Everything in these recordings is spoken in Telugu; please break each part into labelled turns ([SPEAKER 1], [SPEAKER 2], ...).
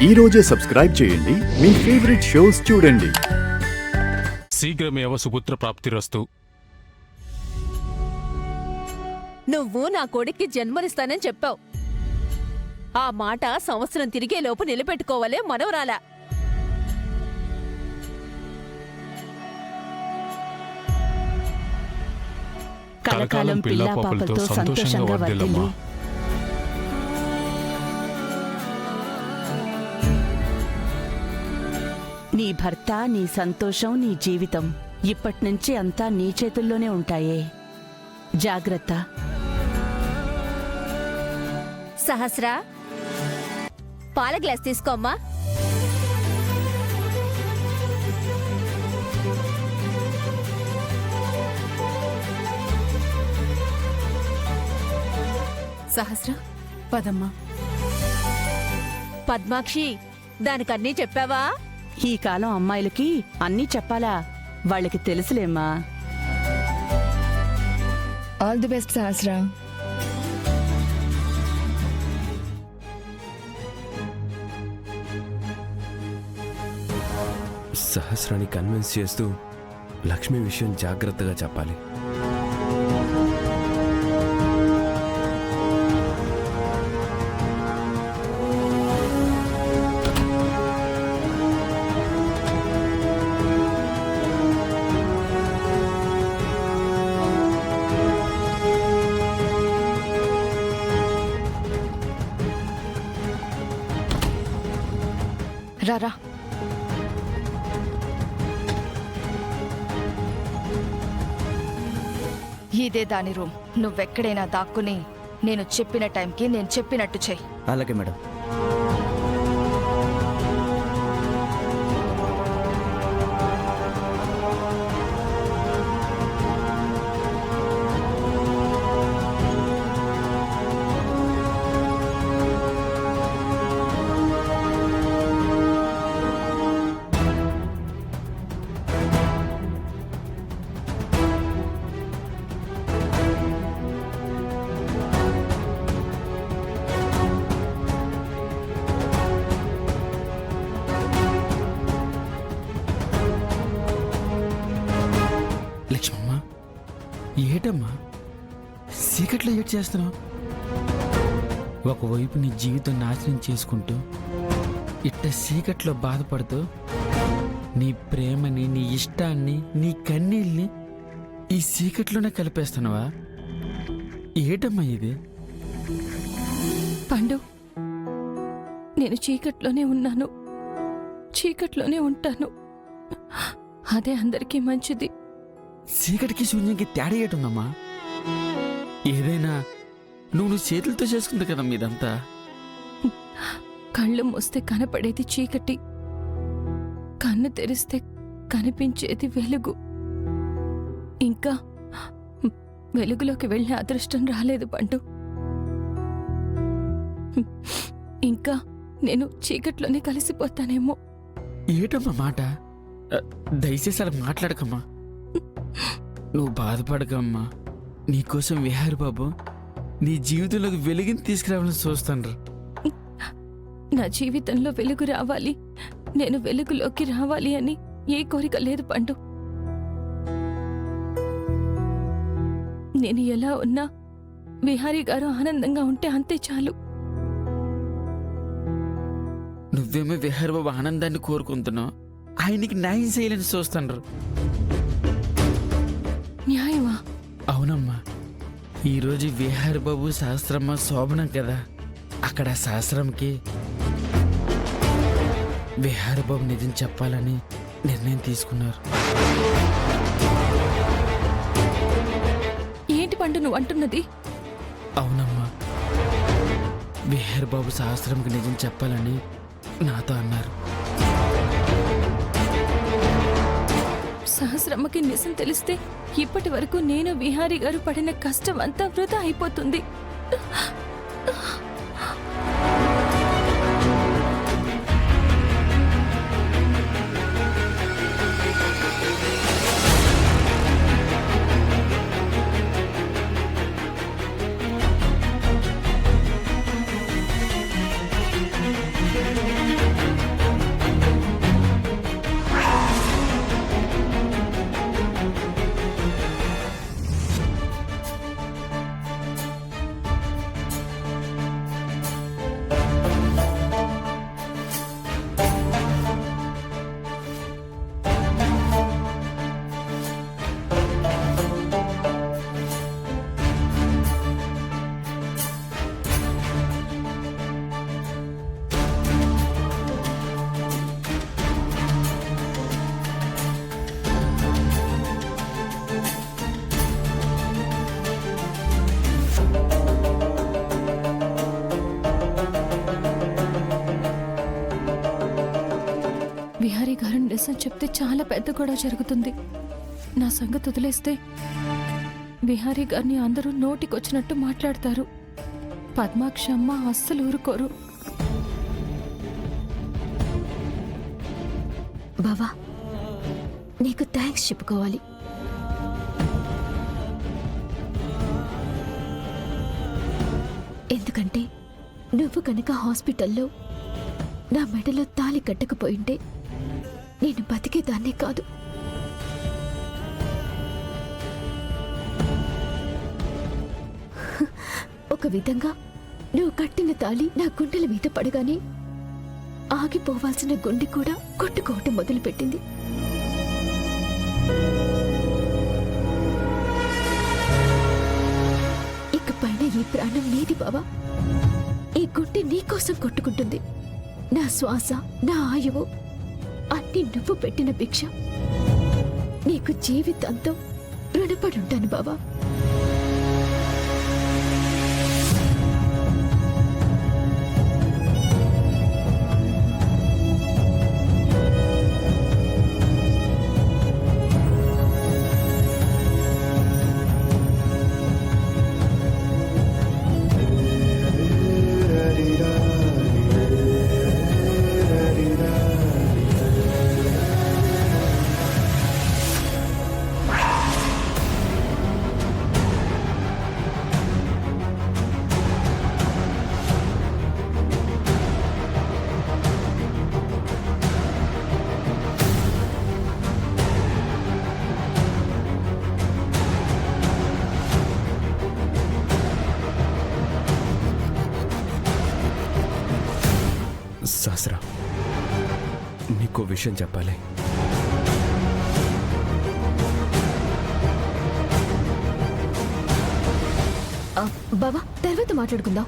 [SPEAKER 1] ఈ రోజే సబ్స్క్రైబ్ చేయండి, మీ ఫేవరెట్ షోస్ చూడండి.
[SPEAKER 2] శీఘ్రమేవ సుపుత్ర ప్రాప్తిరస్తు.
[SPEAKER 3] నువ్వు నా కొడుక్కి జన్మనిస్తానని చెప్పావు. ఆ మాట సంవత్సరం తిరిగేలోపు నిలబెట్టుకోవాలే మనవరాలా.
[SPEAKER 2] కలకాలం పిల్లా పాపలతో సంతోషంగా వర్ధిల్లమ్మా.
[SPEAKER 4] నీ భర్త, నీ సంతోషం, నీ జీవితం ఇప్పట్నుంచి అంతా నీ చేతుల్లోనే ఉంటాయే. జాగ్రత్త.
[SPEAKER 3] సహస్రా, పాల గ్లాస్ తీసుకోమ్మా.
[SPEAKER 5] సహస్ర, పదమ్మా.
[SPEAKER 3] పద్మాక్షి, దానికన్నీ చెప్పావా?
[SPEAKER 4] ఈ కాలం అమ్మాయిలకి అన్నీ చెప్పాలా? వాళ్ళకి తెలుసులేమ్మా.
[SPEAKER 5] All the best Sahasra.
[SPEAKER 6] సహస్రాన్ని కన్విన్స్ చేస్తూ లక్ష్మి విషయం జాగ్రత్తగా చెప్పాలి.
[SPEAKER 5] రారా. ఇదే దాని రూమ్. నువ్వెక్కడైనా దాక్కుని నేను చెప్పిన టైంకి నేను చెప్పినట్టు చెయ్యి.
[SPEAKER 7] అలాగే మేడం. లక్ష్మమ్మ, ఏటమ్మా సీకట్లో ఏడ్ చేస్తున్నావు? ఒకవైపు నీ జీవితం నాశనం చేసుకుంటూ ఇట్ట సీకట్లో బాధపడుతూ నీ ప్రేమని, నీ ఇష్టాన్ని, నీ కన్నీళ్ళని ఈ సీకట్లోనే కలిపేస్తున్నావా? ఏటమ్మా ఇది?
[SPEAKER 8] పండు, నేను చీకట్లోనే ఉన్నాను, చీకట్లోనే ఉంటాను. అదే అందరికీ మంచిది.
[SPEAKER 7] చీకటికి శూన్యంకి తేడా ఏటుందమ్మా? ఏదైనా నువ్వు చేతులతో చేసుకుంది కదా మీదంతా.
[SPEAKER 8] కళ్ళు మూస్తే కనపడేది చీకటి, కన్ను తెరిస్తే కనిపించేది వెలుగు. ఇంకా వెలుగులోకి వెళ్ళే అదృష్టం రాలేదు పండు. ఇంకా నేను చీకట్లోనే కలిసిపోతానేమో.
[SPEAKER 7] ఏటమ్మా మాట? దయచేసి అలా మాట్లాడకమ్మా. నువ్వు బాధపడకమ్మా. నీకోసం విహారి బాబు నీ జీవితంలోకి వెలుగుని తీసుకురావాలని చూస్తాను.
[SPEAKER 8] నా జీవితంలో వెలుగు రావాలి, నేను వెలుగులోకి రావాలి అని ఏ కోరిక లేదు పండు. నేను ఎలా ఉన్నా విహారీ గారు ఆనందంగా ఉంటే అంతే చాలు.
[SPEAKER 7] నువ్వేమో విహారి బాబు ఆనందాన్ని కోరుకుంటున్నావు, ఆయనకి న్యాయం చేయాలని చూస్తాను.
[SPEAKER 8] న్యాయమా?
[SPEAKER 7] అవునమ్మా. ఈరోజు విహారి బాబు సహస్రమ్మ శోభనం కదా. అక్కడ సహస్రంకి విహారి బాబు నిజం చెప్పాలని నిర్ణయం తీసుకున్నారు.
[SPEAKER 8] ఏంటి పండు నువ్వు అంటున్నది?
[SPEAKER 7] అవునమ్మా, విహారి బాబు సహస్రంకి నిజం చెప్పాలని నాతో అన్నారు.
[SPEAKER 8] సహస్రమ్మకి నిజం తెలిస్తే ఇప్పటి వరకు నేను విహారీ గారు పడిన కష్టం అంతా వృధా అయిపోతుంది. విహారీ గారు నిజం చెప్తే చాలా పెద్ద గొడవ జరుగుతుంది. నా సంగతి వదిలేస్తే విహారీ గారిని అందరూ నోటికొచ్చినట్టు మాట్లాడతారు. పద్మాక్షమ్మ అస్సలు ఊరుకోరు.
[SPEAKER 9] బావా, నీకు థ్యాంక్స్ చెప్పుకోవాలి. ఎందుకంటే నువ్వు కనుక హాస్పిటల్లో నా మెడలో తాళి కట్టకపోయింటే నేను బతికేదాన్నే కాదు. ఒక విధంగా నువ్వు కట్టిన తాళి నా గుండెల మీద పడగానే ఆగిపోవాల్సిన గుండె కూడా కొట్టుకోవటం మొదలుపెట్టింది. ఇకపైన ఈ ప్రాణం నీది బావా. ఈ గుండె నీకోసం కొట్టుకుంటుంది. నా శ్వాస, నా ఆయువు అన్ని నువ్వు పెట్టిన భిక్ష. నీకు జీవితాంతం రుణపడుంటాను బావా.
[SPEAKER 6] సహస్ర, నీకో విషయం చెప్పాలి.
[SPEAKER 9] బావా, తర్వాత మాట్లాడుకుందాం.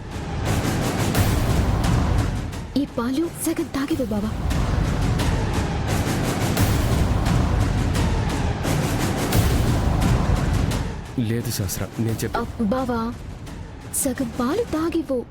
[SPEAKER 9] ఈ పాలు సగం తాగివే బావా.
[SPEAKER 6] లేదు సహస్ర, నేను చెప్ప
[SPEAKER 9] బావా, సగం పాలు తాగివ్వు.